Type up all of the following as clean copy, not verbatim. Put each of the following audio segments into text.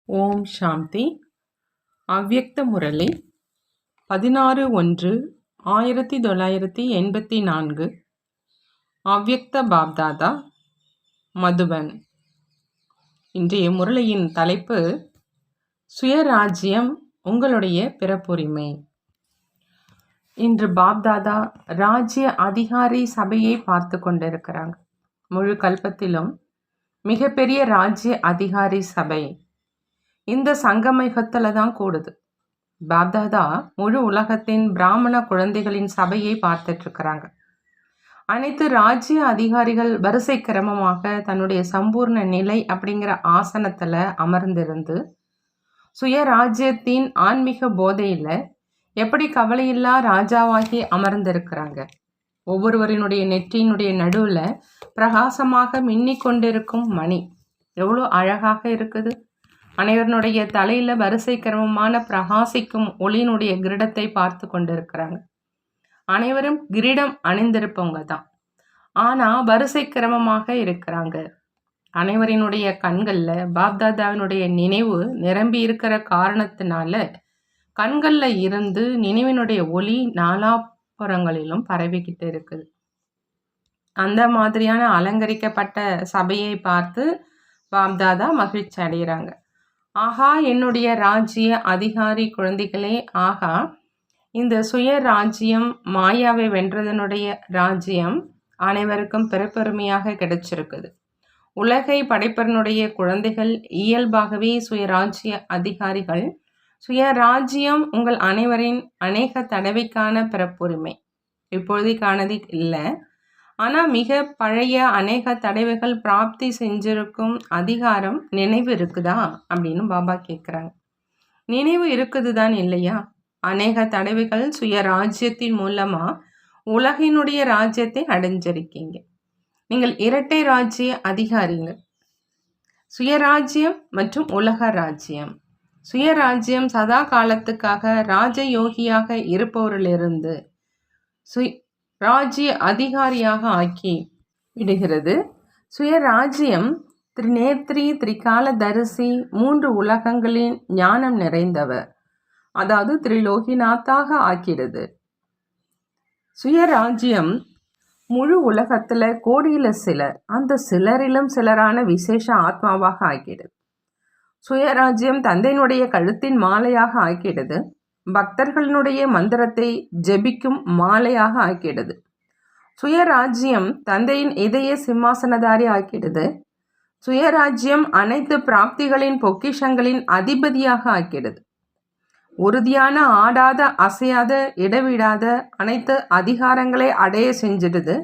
ஓம் சாந்தி. அவ்யக்த முரளி 16/1/1984. அவ்யக்த பாப்தாதா, மதுபன். இன்றைய முரளியின் தலைப்பு சுயராஜ்யம் உங்களுடைய பிறப்புரிமை. இன்று பாப்தாதா ராஜ்ய அதிகாரி சபையை பார்த்து கொண்டிருக்கிறாங்க. முழு கல்பத்திலும் மிகப்பெரிய ராஜ்ய அதிகாரி சபை இந்த சங்கமயுகத்துல தான் கூடுது. பாப்தாதா முழு உலகத்தின் பிராமண குழந்தைகளின் சபையை பார்த்துட்டு இருக்கிறாங்க. அனைத்து ராஜ்ய அதிகாரிகள் வரிசை கிரமமாக தன்னுடைய சம்பூர்ண நிலை அப்படிங்கிற ஆசனத்துல அமர்ந்திருந்து சுயராஜ்யத்தின் ஆன்மீக போதையில எப்படி கவலையில்லா ராஜாவாகி அமர்ந்திருக்கிறாங்க. ஒவ்வொருவரினுடைய நெற்றியினுடைய நடுவுல பிரகாசமாக மின்னிக் கொண்டிருக்கும் மணி எவ்வளோ அழகாக இருக்குது. அனைவருடைய தலையில வரிசை கிரமமான பிரகாசிக்கும் ஒளியினுடைய கிரீடத்தை பார்த்து கொண்டிருக்கிறாங்க. அனைவரும் கிரீடம் அணிந்திருப்பவங்க தான், ஆனா வரிசை கிரமமாக இருக்கிறாங்க. அனைவரினுடைய கண்கள்ல பாப்தாதாவினுடைய நினைவு நிரம்பி இருக்கிற காரணத்தினால கண்கள்ல இருந்து நினைவினுடைய ஒளி நாலாபுறங்களிலும் பரவிக்கிட்டு இருக்குது. அந்த மாதிரியான அலங்கரிக்கப்பட்ட சபையை பார்த்து பாப்தாதா மகிழ்ச்சி அடைகிறாங்க. ஆகா, என்னுடைய ராஜ்ய அதிகாரி குழந்தைகளே, ஆகா, இந்த சுய ராஜ்யம் மாயாவை வென்றதனுடைய ராஜ்யம் அனைவருக்கும் பெருப்பெருமையாக கிடைச்சிருக்குது. உலகை படைப்பதனுடைய குழந்தைகள் இயல்பாகவே சுயராஜ்ய அதிகாரிகள். சுயராஜ்யம் உங்கள் அனைவரின் அநேக தடவைக்கான பிறப்புரிமை. இப்பொழுதைக்கானது இல்லை, ஆனால் மிக பழைய அநேக தடவைகள் பிராப்தி செஞ்சிருக்கும் அதிகாரம் நினைவு இருக்குதா அப்படின்னு பாபா கேட்குறாங்க. நினைவு இருக்குது தான் இல்லையா? அநேக தடவைகள் சுயராஜ்யத்தின் மூலமா உலகினுடைய ராஜ்யத்தை அடைஞ்சிருக்கீங்க. நீங்கள் இரட்டை ராஜ்ய அதிகாரிங்க. சுயராஜ்யம் மற்றும் உலக ராஜ்யம். சுயராஜ்யம் சதா காலத்துக்காக ராஜயோகியாக இருப்பவரிலிருந்து ராஜ்ய அதிகாரியாக ஆக்கி விடுகிறது. சுயராஜ்யம் திரிநேத்ரி, திரிகால தரிசி, 3 உலகங்களின் ஞானம் நிறைந்தவர், அதாவது திரிலோகிநாத்தாக ஆக்கிடுது. சுயராஜ்யம் முழு உலகத்துல கோடியில சிலர், அந்த சிலரிலும் சிலரான விசேஷ ஆத்மாவாக ஆக்கிடுது. சுயராஜ்யம் தந்தையினுடைய கழுத்தின் மாலையாக ஆக்கிடுது. பக்தர்களினுடைய மந்திரத்தை ஜெபிக்கும் மாலையாக ஆக்கிடுது. சுயராஜ்யம் தந்தையின் இதய சிம்மாசனதாரி ஆக்கிடுது. சுயராஜ்யம் அனைத்து பிராப்திகளின் பொக்கிஷங்களின் அதிபதியாக ஆக்கிடுது. உறுதியான, ஆடாத, அசையாத, இடவிடாத அனைத்து அதிகாரங்களை அடைய செஞ்சிடுது.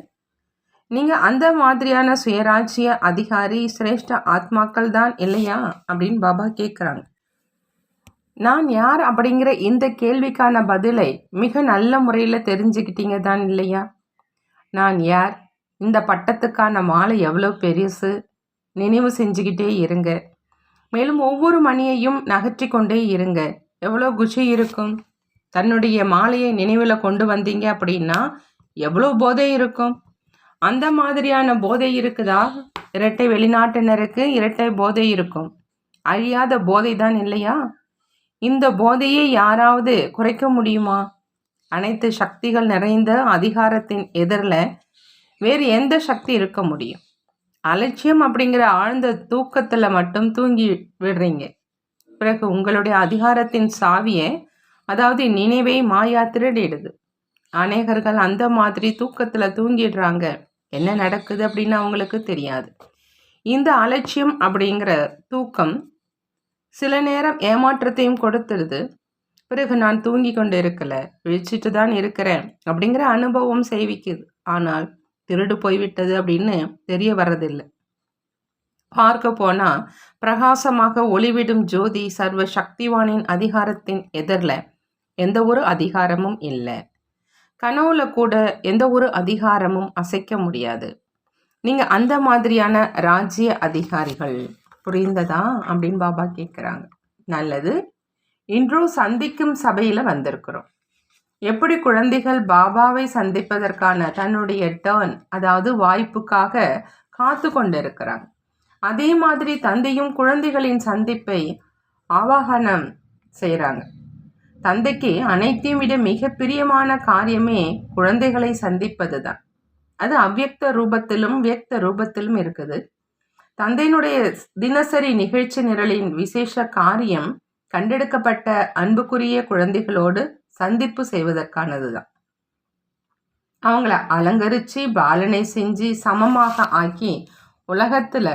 நீங்க அந்த மாதிரியான சுயராஜ்ய அதிகாரி சிரேஷ்ட ஆத்மாக்கள் தான் இல்லையா அப்படின்னு பாபா கேட்குறாங்க. நான் யார் அப்படிங்கிற இந்த கேள்விக்கான பதிலை மிக நல்ல முறையில் தெரிஞ்சுக்கிட்டீங்க தான் இல்லையா? நான் யார், இந்த பட்டத்துக்கான மாலை எவ்வளோ பெருசு, நினைவு செஞ்சுக்கிட்டே இருங்க. மேலும் ஒவ்வொரு மணியையும் நகர்த்தி கொண்டே இருங்க. எவ்வளோ குஷி இருக்கும். தன்னுடைய மாலையை நினைவில் கொண்டு வந்தீங்க அப்படின்னா எவ்வளோ போதை இருக்கும். அந்த மாதிரியான போதை இருக்குதா? இரட்டை வெளிநாட்டினருக்கு இரட்டை போதை இருக்கும். அழியாத போதை தான் இல்லையா? இந்த போதையை யாராவது குறைக்க முடியுமா? அனைத்து சக்திகள் நிறைந்த அதிகாரத்தின் எதிரில் வேறு எந்த சக்தி இருக்க முடியும்? அலட்சியம் அப்படிங்கிற ஆழ்ந்த தூக்கத்தில் மட்டும் தூங்கி விடுறீங்க. பிறகு உங்களுடைய அதிகாரத்தின் சாவியை, அதாவது நினைவை மாயா திருடிடுது. அநேகர்கள் அந்த மாதிரி தூக்கத்தில் தூங்கிடுறாங்க. என்ன நடக்குது அப்படின்னு அவங்களுக்கு தெரியாது. இந்த அலட்சியம் அப்படிங்கிற தூக்கம் சில நேரம் ஏமாற்றத்தையும் கொடுத்துடுது. பிறகு நான் தூங்கி கொண்டு இருக்கல, விழிச்சிட்டு தான் இருக்கிறேன் அப்படிங்கிற அனுபவம் செய்விக்குது. ஆனால் திருடு போய்விட்டது அப்படின்னு தெரிய வர்றதில்லை. பார்க்க போனா பிரகாசமாக ஒளிவிடும் ஜோதி சர்வ சக்திவானின் அதிகாரத்தின் எதிரில் எந்த ஒரு அதிகாரமும் இல்லை. கனவுல கூட எந்த ஒரு அதிகாரமும் அசைக்க முடியாது. நீங்க அந்த மாதிரியான ராஜ்ய அதிகாரிகள். புரிந்ததா அப்படின்னு பாபா கேட்குறாங்க. நல்லது. இன்றும் சந்திக்கும் சபையில் வந்திருக்கிறோம். எப்படி குழந்தைகள் பாபாவை சந்திப்பதற்கான தன்னுடைய டர்ன், அதாவது வாய்ப்புக்காக காத்து கொண்டு இருக்கிறாங்க, அதே மாதிரி தந்தையும் குழந்தைகளின் சந்திப்பை ஆவாகனம் செய்கிறாங்க. தந்தைக்கு அனைத்தையும் விட மிக பிரியமான காரியமே குழந்தைகளை சந்திப்பது தான். அது அவ்வியக்த ரூபத்திலும் வியக்த ரூபத்திலும் இருக்குது. தந்தையினுடைய தினசரி நிகழ்ச்சி நிரலின் விசேஷ காரியம் கண்டெடுக்கப்பட்ட அன்புக்குரிய குழந்தைகளோடு சந்திப்பு செய்வதற்கானது தான். அவங்கள அலங்கரித்து பாலனை செஞ்சு சமமாக ஆக்கி உலகத்தில்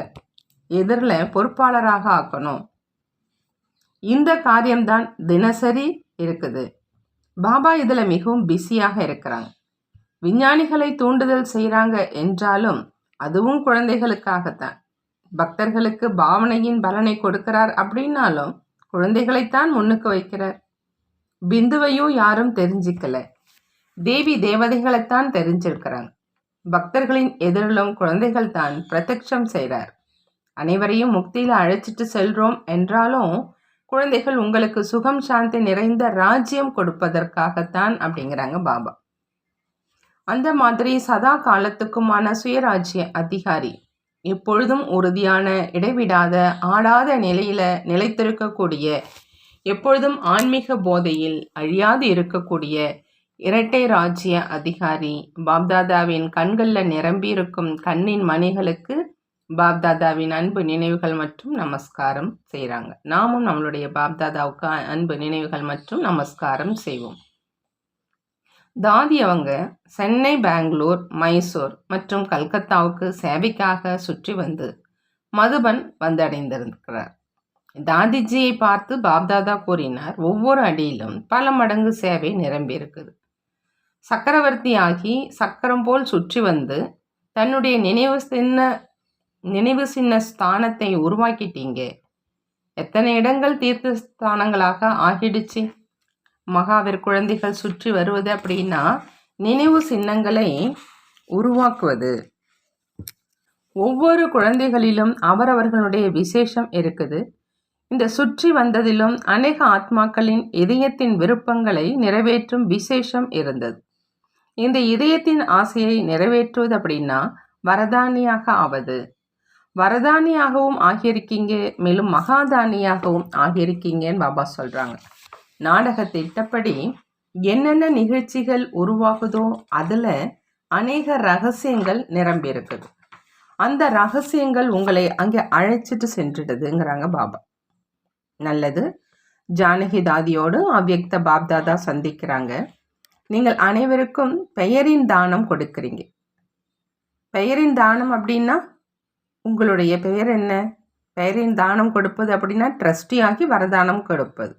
எதிரில் பொறுப்பாளராக ஆக்கணும். இந்த காரியம்தான் தினசரி இருக்குது. பாபா இதில் மிகவும் பிஸியாக இருக்கிறாங்க. விஞ்ஞானிகளை தூண்டுதல் செய்கிறாங்க என்றாலும் அதுவும் குழந்தைகளுக்காகத்தான். பக்தர்களுக்கு பாவனையின் பலனை கொடுக்கிறார் அப்படின்னாலும் குழந்தைகளைத்தான் முன்னுக்கு வைக்கிறார். பிந்துவையும் யாரும் தெரிஞ்சிக்கல, தேவி தேவதைகளைத்தான் தெரிஞ்சிருக்கிறாங்க. பக்தர்களின் எதிரிலும் குழந்தைகள் தான் பிரத்யட்சம் செய்கிறார். அனைவரையும் முக்தியில் அழைச்சிட்டு செல்றோம் என்றாலும் குழந்தைகள் உங்களுக்கு சுகம் சாந்தி நிறைந்த ராஜ்யம் கொடுப்பதற்காகத்தான் அப்படிங்கிறாங்க பாபா. அந்த மாதிரி சதா காலத்துக்குமான சுயராஜ்ய அதிகாரி, எப்பொழுதும் உறுதியான இடைவிடாத ஆடாத நிலையில நிலைத்திருக்கக்கூடிய, எப்பொழுதும் ஆன்மீக போதையில் அழியாது இருக்கக்கூடிய இரட்டை ராஜ்ய அதிகாரி பாப்தாதாவின் கண்களில் நிரம்பி இருக்கும் கண்ணின் மணிகளுக்கு பாப்தாதாவின் அன்பு நினைவுகள் மற்றும் நமஸ்காரம் செய்கிறாங்க. நாமும் நம்மளுடைய பாப்தாதாவுக்கு அன்பு நினைவுகள் மற்றும் நமஸ்காரம் செய்வோம். தாதி அவங்க சென்னை, பெங்களூர், மைசூர் மற்றும் கல்கத்தாவுக்கு சேவைக்காக சுற்றி வந்து மதுபன் வந்தடைந்திருக்கிறார். தாதிஜியை பார்த்து பாப்தாதா கூறினார், ஒவ்வொரு அடியிலும் பல மடங்கு சேவை நிரம்பி இருக்குது. சக்கரவர்த்தியாகி சக்கரம் போல் சுற்றி வந்து தன்னுடைய நினைவு சின்ன ஸ்தானத்தை உருவாக்கிட்டீங்க. எத்தனை இடங்கள் தீர்த்த ஸ்தானங்களாக ஆகிடுச்சு. மகாவீர் குழந்தைகள் சுற்றி வருவது அப்படின்னா நினைவு சின்னங்களை உருவாக்குவது. ஒவ்வொரு குழந்தைகளிலும் அவரவர்களுடைய விசேஷம் இருக்குது. இந்த சுற்றி வந்ததிலும் அநேக ஆத்மாக்களின் இதயத்தின் விருப்பங்களை நிறைவேற்றும் விசேஷம் இருந்தது. இந்த இதயத்தின் ஆசையை நிறைவேற்றுவது அப்படின்னா வரதானியாக ஆவது. வரதானியாகவும் ஆகியிருக்கீங்க, மேலும் மகாதானியாகவும் ஆகியிருக்கீங்கன்னு பாபா சொல்கிறாங்க. நாடக திட்டப்படி என்னென்ன நிகழ்ச்சிகள் உருவாகுதோ அதில் அநேக ரகசியங்கள் நிரம்பி இருக்குது. அந்த ரகசியங்கள் உங்களை அங்கே அழைச்சிட்டு சென்றுடுதுங்கிறாங்க பாபா. நல்லது. ஜானகி தாதியோடு அவ்வியக்த பாப்தாதா சந்திக்கிறாங்க. நீங்கள் அனைவருக்கும் பெயரின் தானம் கொடுக்குறீங்க. பெயரின் தானம் அப்படின்னா உங்களுடைய பெயர் என்ன? பெயரின் தானம் கொடுப்பது அப்படின்னா ட்ரஸ்டி ஆகி வரதானம் கொடுப்பது.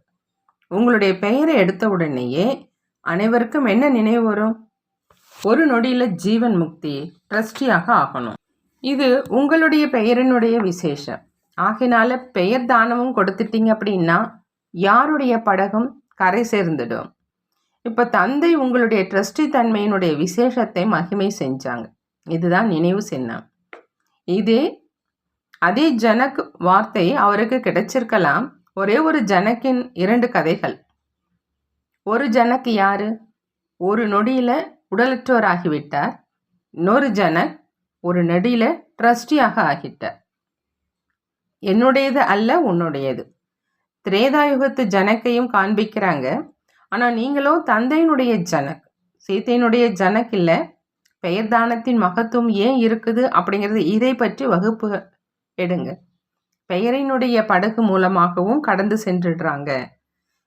உங்களுடைய பெயரை எடுத்த உடனேயே அனைவருக்கும் என்ன நினைவு வரும்? ஒரு நொடியில் ஜீவன் முக்தி, ட்ரஸ்டியாக ஆகணும். இது உங்களுடைய பெயரினுடைய விசேஷம். ஆகினால பெயர் தானமும் கொடுத்துட்டீங்க அப்படின்னா யாருடைய படகும் கரை சேர்ந்துடும். இப்போ தந்தை உங்களுடைய ட்ரஸ்டி தன்மையினுடைய விசேஷத்தை மகிமை செஞ்சாங்க. இதுதான் நினைவு சின்னம். அதே ஜனக் வார்த்தை அவருக்கு கிடைச்சிருக்கலாம். ஒரே ஒரு ஜனக்கின் 2 கதைகள். ஒரு ஜனக் யாரு? ஒரு நொடியில் உடலற்றோர் ஆகிவிட்டார். இன்னொரு ஜனக் ஒரு நொடியில் ட்ரஸ்டியாக ஆகிட்டார். என்னுடையது அல்ல, உன்னுடையது. திரேதாயுகத்து ஜனக்கையும் காண்பிக்கிறாங்க. ஆனால் நீங்களோ தந்தையினுடைய ஜனக், சீத்தையினுடைய ஜனக் இல்லை. பெயர் தானத்தின் மகத்துவம் ஏன் இருக்குது அப்படிங்கிறது இதை பற்றி வகுப்பு எடுங்க. பெயரினுடைய படகு மூலமாகவும் கடந்து சென்றுடுறாங்க.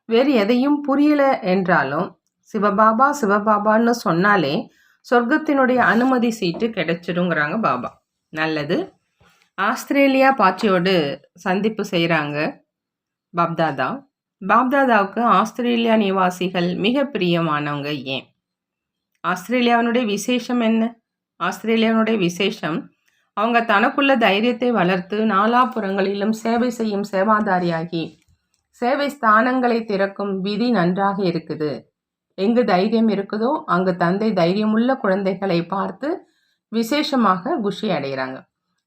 வேறு எதையும் புரியல என்றாலும் சிவபாபா சிவபாபான்னு சொன்னாலே சொர்க்கத்தினுடைய அனுமதி சீட்டு கிடைச்சிடுங்கிறாங்க பாபா. நல்லது. ஆஸ்திரேலியா பாட்டியோடு சந்திப்பு செய்கிறாங்க பாப்தாதா. பாப்தாதாவுக்கு ஆஸ்திரேலியா நிவாசிகள் மிக பிரியமானவங்க. ஏன்? ஆஸ்திரேலியாவினுடைய விசேஷம் என்ன? ஆஸ்திரேலியாவினுடைய விசேஷம் அவங்க தனக்குள்ள தைரியத்தை வளர்த்து நாலாபுறங்களிலும் சேவை செய்யும் சேவாதாரியாகி சேவை ஸ்தானங்களை திறக்கும் விதி நன்றாக இருக்குது. எங்கு தைரியம் இருக்குதோ அங்கு தந்தை தைரியமுள்ள குழந்தைகளை பார்த்து விசேஷமாக குஷி அடைகிறாங்க.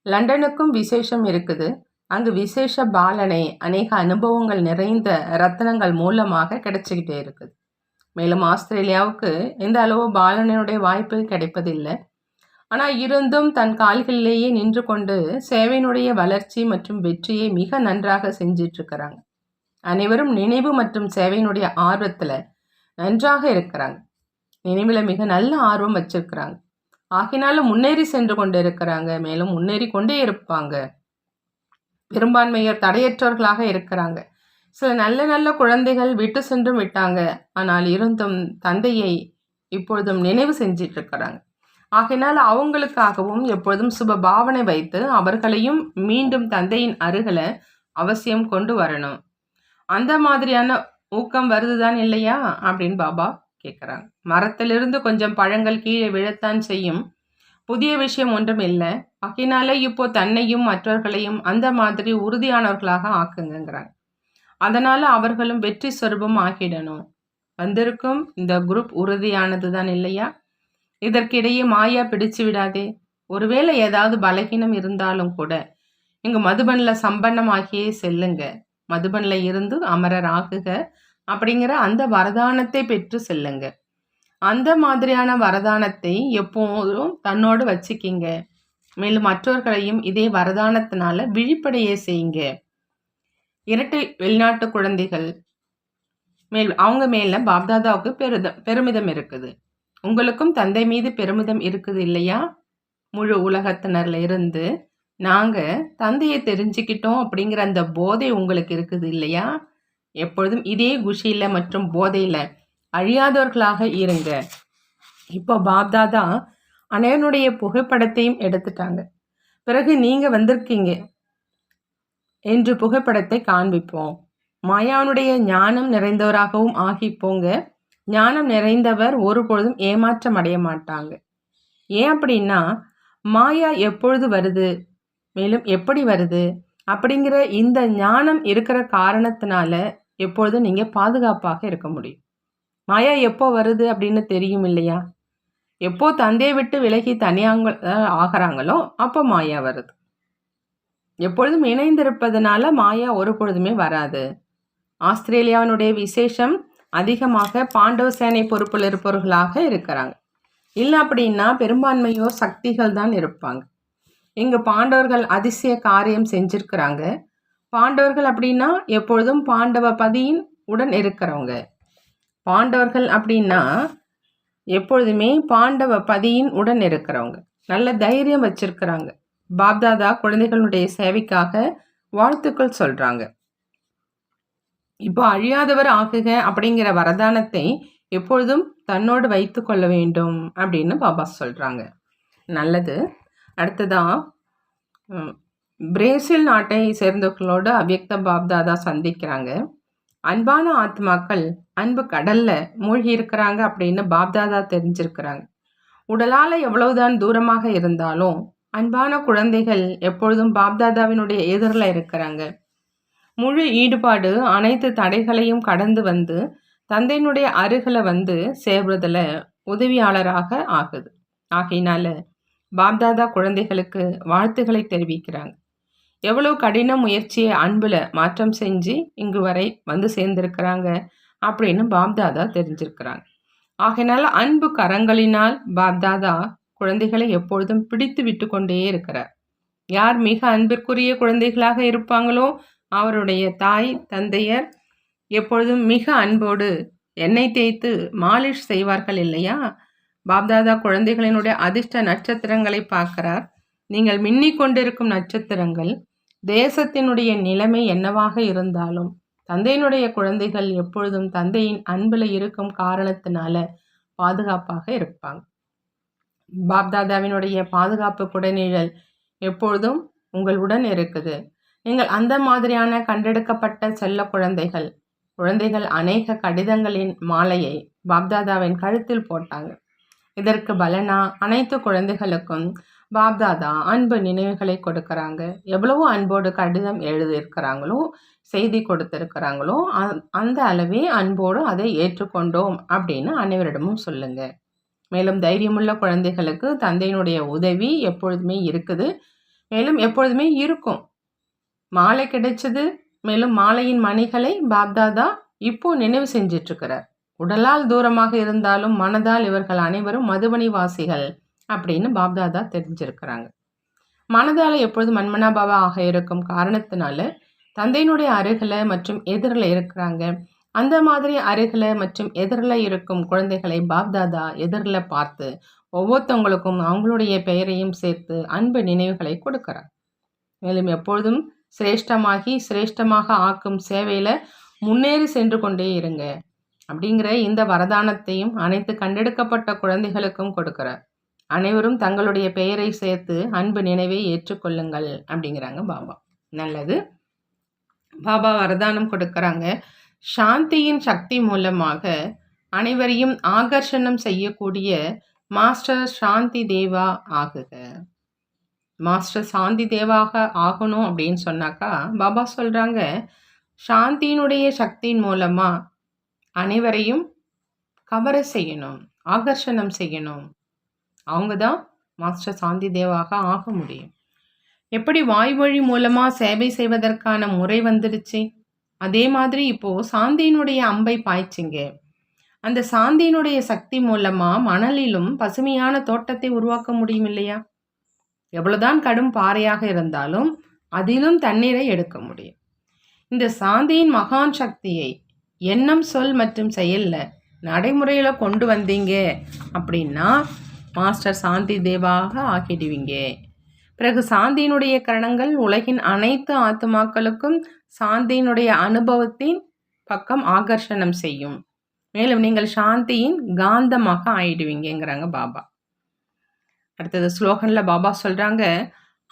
லண்டனுக்கும் விசேஷம் இருக்குது. அங்கு விசேஷ பாலனை அநேக அனுபவங்கள் நிறைந்த ரத்னங்கள் மூலமாக கிடைச்சிக்கிட்டே இருக்குது. மேலும் ஆஸ்திரேலியாவுக்கு எந்த அளவு பாலனுடைய வாய்ப்பு கிடைப்பதில்லை. ஆனால் இருந்தும் தன் கால்களிலேயே நின்று கொண்டு சேவையினுடைய வளர்ச்சி மற்றும் வெற்றியை மிக நன்றாக செஞ்சிட்ருக்கிறாங்க. அனைவரும் நினைவு மற்றும் சேவையினுடைய ஆர்வத்தில் நன்றாக இருக்கிறாங்க. நினைவில் மிக நல்ல ஆர்வம் வச்சிருக்கிறாங்க. ஆகினாலும் முன்னேறி சென்று கொண்டு இருக்கிறாங்க. மேலும் முன்னேறி கொண்டே இருப்பாங்க. பெரும்பான்மையர் தடையற்றவர்களாக இருக்கிறாங்க. சில நல்ல நல்ல குழந்தைகள் விட்டு சென்றும் விட்டாங்க. ஆனால் இருந்தும் தந்தையை இப்பொழுதும் நினைவு செஞ்சிட்டு இருக்கிறாங்க. ஆகையினால் அவங்களுக்காகவும் எப்பொழுதும் சுப பாவனை வைத்து அவர்களையும் மீண்டும் தந்தையின் அருகில அவசியம் கொண்டு வரணும். அந்த மாதிரியான ஊக்கம் வருதுதான் இல்லையா அப்படின்னு பாபா கேட்குறாங்க. மரத்திலிருந்து கொஞ்சம் பழங்கள் கீழே விழத்தான் செய்யும். புதிய விஷயம் ஒன்றும் இல்லை. ஆகையினால இப்போ தன்னையும் மற்றவர்களையும் அந்த மாதிரி உறுதியானவர்களாக ஆக்குங்கிறாங்க. அதனால அவர்களும் வெற்றி சொரூபம் ஆகிடணும். வந்திருக்கும் இந்த குரூப் உறுதியானது தான் இல்லையா? இதற்கிடையே மாயா பிடிச்சு விடாதே. ஒருவேளை ஏதாவது பலகீனம் இருந்தாலும் கூட இங்கு மதுபனில் சம்பன்னமாகியே செல்லுங்க. மதுபனில் இருந்து அமரர் ஆகுக அப்படிங்கிற அந்த வரதானத்தை பெற்று செல்லுங்க. அந்த மாதிரியான வரதானத்தை எப்போதும் தன்னோடு வச்சுக்கிங்க. மேலும் மற்றவர்களையும் இதே வரதானத்தினால விழிப்படைய செய்யுங்க. இரட்டை வெளிநாட்டு குழந்தைகள் அவங்க மேல பாப்தாதாவுக்கு பெருமிதம் இருக்குது. உங்களுக்கும் தந்தை மீது பெருமிதம் இருக்குது இல்லையா? முழு உலகத்தினர்ல இருந்து நாங்க தந்தையை தெரிஞ்சுக்கிட்டோம் அப்படிங்கிற அந்த போதை உங்களுக்கு இருக்குது இல்லையா? எப்பொழுதும் இதே குஷியில மற்றும் போதையில அழியாதவர்களாக இருங்க. இப்போ பாப்தாதா அனைவனுடைய புகைப்படத்தையும் எடுத்துட்டாங்க. பிறகு நீங்க வந்திருக்கீங்க என்று புகைப்படத்தை காண்பிப்போம். மாயானுடைய ஞானம் நிறைந்தவராகவும் ஆகிப்போங்க. ஞானம் நிறைந்தவர் ஒரு பொழுதும் ஏமாற்றம் அடைய மாட்டாங்க. ஏன் அப்படின்னா மாயா எப்பொழுது வருது, மேலும் எப்படி வருது அப்படிங்கிற இந்த ஞானம் இருக்கிற காரணத்தினால எப்பொழுதும் நீங்கள் பாதுகாப்பாக இருக்க முடியும். மாயா எப்போ வருது அப்படின்னு தெரியும் இல்லையா? எப்போ தந்தையை விட்டு விலகி தனியாக ஆகிறாங்களோ அப்போ மாயா வருது. எப்பொழுதும் இணைந்திருப்பதனால மாயா ஒரு பொழுதுமே வராது. ஆஸ்திரேலியாவினுடைய விசேஷம் அதிகமாக பாண்டவ சேனை பொறுப்பில் இருப்பவர்களாக இருக்கிறாங்க. இல்லை அப்படின்னா பெரும்பான்மையோர் சக்திகள் தான் இருப்பாங்க. இங்கு பாண்டவர்கள் அதிசய காரியம் செஞ்சிருக்கிறாங்க. பாண்டவர்கள் அப்படின்னா எப்பொழுதும் பாண்டவ பதியின் உடன் இருக்கிறவங்க. பாண்டவர்கள் அப்படின்னா எப்பொழுதுமே பாண்டவ பதியின் உடன் இருக்கிறவங்க. நல்ல தைரியம் வச்சிருக்கிறாங்க. பாப்தாதா குழந்தைகளுடைய சேவைக்காக வாழ்த்துக்கள் சொல்றாங்க. இப்போ அழியாதவர் ஆகுக அப்படிங்கிற வரதானத்தை எப்பொழுதும் தன்னோடு வைத்து கொள்ள வேண்டும் அப்படின்னு பாபா சொல்றாங்க. நல்லது. அடுத்ததான் பிரேசில் நாட்டை சேர்ந்தவர்களோடு அவ்யக்த பாப்தாதா சந்திக்கிறாங்க. அன்பான ஆத்மாக்கள் அன்பு கடல்ல மூழ்கி இருக்கிறாங்க அப்படின்னு பாப்தாதா தெரிஞ்சிருக்கிறாங்க. உடலால எவ்வளவுதான் தூரமாக இருந்தாலும் அன்பான குழந்தைகள் எப்பொழுதும் பாப்தாதாவினுடைய எதிரில் இருக்கிறாங்க. முழு ஈடுபாடு அனைத்து தடைகளையும் கடந்து வந்து தந்தையினுடைய அருகில் வந்து சேர்வதில் உதவியாளராக ஆகுது. ஆகையினால பாப்தாதா குழந்தைகளுக்கு வாழ்த்துக்களை தெரிவிக்கிறாங்க. எவ்வளவு கடின முயற்சியை அன்பில் மாற்றம் செஞ்சு இங்கு வரை வந்து சேர்ந்திருக்கிறாங்க அப்படின்னு பாப்தாதா தெரிஞ்சிருக்கிறாங்க. ஆகையினால அன்பு கரங்களினால் பாப்தாதா குழந்தைகளை எப்பொழுதும் பிடித்து விட்டு கொண்டே இருக்கிறார். யார் மிக அன்பிற்குரிய குழந்தைகளாக இருப்பாங்களோ அவருடைய தாய் தந்தையர் எப்பொழுதும் மிக அன்போடு எண்ணெய் தேய்த்து மாலிஷ் செய்வார்கள் இல்லையா? பாப்தாதா குழந்தைகளினுடைய அதிர்ஷ்ட நட்சத்திரங்களை பார்க்கிறார். நீங்கள் மின்னிக் கொண்டிருக்கும் நட்சத்திரங்கள். தேசத்தினுடைய நிலைமை என்னவாக இருந்தாலும் தந்தையினுடைய குழந்தைகள் எப்பொழுதும் தந்தையின் அன்பில் இருக்கும் காரணத்தினால பாதுகாப்பாக இருப்பாங்க. பாப்தாதாவினுடைய பாதுகாப்பு குடநிழல் எப்பொழுதும் உங்களுடன் இருக்குது. நீங்கள் அந்த மாதிரியான கண்டெடுக்கப்பட்ட செல்ல குழந்தைகள் அநேக கடிதங்களின் மாலையை பாப்தாதாவின் கழுத்தில் போட்டாங்க. இதற்கு பலனா அனைத்து குழந்தைகளுக்கும் பாப்தாதா அன்பு நினைவுகளை கொடுக்கறாங்க. எவ்வளவோ அன்போடு கடிதம் எழுதியிருக்கிறாங்களோ, செய்தி கொடுத்திருக்கிறாங்களோ அந்த அளவே அன்போடு அதை ஏற்றுக்கொண்டோம் அப்படின்னு அனைவரிடமும் சொல்லுங்க. மேலும் தைரியமுள்ள குழந்தைகளுக்கு தந்தையினுடைய உதவி எப்பொழுதுமே இருக்குது, மேலும் எப்பொழுதுமே இருக்கும். மாலை கிடைச்சது. மேலும் மாலையின் மணிகளை பாப்தாதா இப்போ நினைவு செஞ்சிட்ருக்கிறார். உடலால் தூரமாக இருந்தாலும் மனதால் இவர்கள் அனைவரும் மதுபனி வாசிகள் அப்படின்னு பாப்தாதா தெரிஞ்சிருக்கிறாங்க. மனதால் எப்பொழுது மன்மனா பாபா ஆக இருக்கும் காரணத்தினால தந்தையினுடைய அருகில் மற்றும் எதிரில் இருக்கிறாங்க. அந்த மாதிரி அருகில் மற்றும் எதிரில் இருக்கும் குழந்தைகளை பாப்தாதா எதிரில் பார்த்து ஒவ்வொருத்தவங்களுக்கும் அவங்களுடைய பெயரையும் சேர்த்து அன்பு நினைவுகளை கொடுக்கிறார். மேலும் எப்பொழுதும் சிரேஷ்டமாக ஆக்கும் சேவையில் முன்னேறி சென்று கொண்டே இருங்க அப்படிங்கிற இந்த வரதானத்தையும் அனைத்து கண்டெடுக்கப்பட்ட குழந்தைகளுக்கும் கொடுக்கிறார். அனைவரும் தங்களுடைய பெயரை சேர்த்து அன்பு நினைவை ஏற்றுக்கொள்ளுங்கள் அப்படிங்கிறாங்க பாபா. நல்லது. பாபா வரதானம் கொடுக்கறாங்க. சாந்தியின் சக்தி மூலமாக அனைவரையும் ஆகர்ஷணம் செய்யக்கூடிய மாஸ்டர் சாந்தி தேவா ஆகுக. மாஸ்டர் சாந்தி தேவாக ஆகணும் அப்படின்னு சொன்னாக்கா பாபா சொல்றாங்க, சாந்தியினுடைய சக்தியின் மூலமா அனைவரையும் கவர செய்யணும், ஆகர்ஷணம் செய்யணும். அவங்க தான் மாஸ்டர் சாந்தி தேவாக ஆக முடியும். எப்படி வாய்வழி மூலமா சேவை செய்வதற்கான முறை வந்துடுச்சு, அதே மாதிரி இப்போ சாந்தியினுடைய அம்பை பாய்ச்சிங்க. அந்த சாந்தியினுடைய சக்தி மூலமா மணலிலும் பசுமையான தோட்டத்தை உருவாக்க முடியும் இல்லையா? எவ்வளவுதான் கடும் பாறையாக இருந்தாலும் அதிலும் தண்ணீரை எடுக்க முடியும். இந்த சாந்தியின் மகான் சக்தியை எண்ணம், சொல் மற்றும் செயல்ல நடைமுறையில கொண்டு வந்தீங்க அப்படின்னா மாஸ்டர் சாந்தி தேவாக ஆக்கிடுவீங்க. பிறகு சாந்தியினுடைய கரணங்கள் உலகின் அனைத்து ஆத்மாக்களுக்கும் சாந்தியினுடைய அனுபவத்தின் பக்கம் ஆகர்ஷணம் செய்யும். மேலும் நீங்கள் சாந்தியின் காந்தமாக ஆயிடுவீங்கிறாங்க பாபா. அடுத்தது ஸ்லோகன்ல பாபா சொல்றாங்க,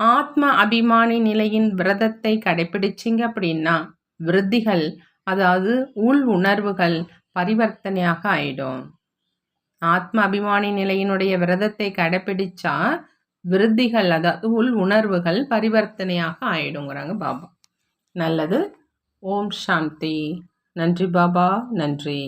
ஆத்ம அபிமானி நிலையின் விரதத்தை கடைபிடிச்சிங்க அப்படின்னா விருத்திகள், அதாவது உள் உணர்வுகள் பரிவர்த்தனையாக ஆயிடும். ஆத்ம அபிமானி நிலையினுடைய விரதத்தை கடைபிடிச்சா விருத்திகள், அதாவது உள் உணர்வுகள் பரிவர்த்தனையாக ஆயிடுங்கிறாங்க பாபா. நல்லது. ஓம் சாந்தி. நன்றி பாபா, நன்றி.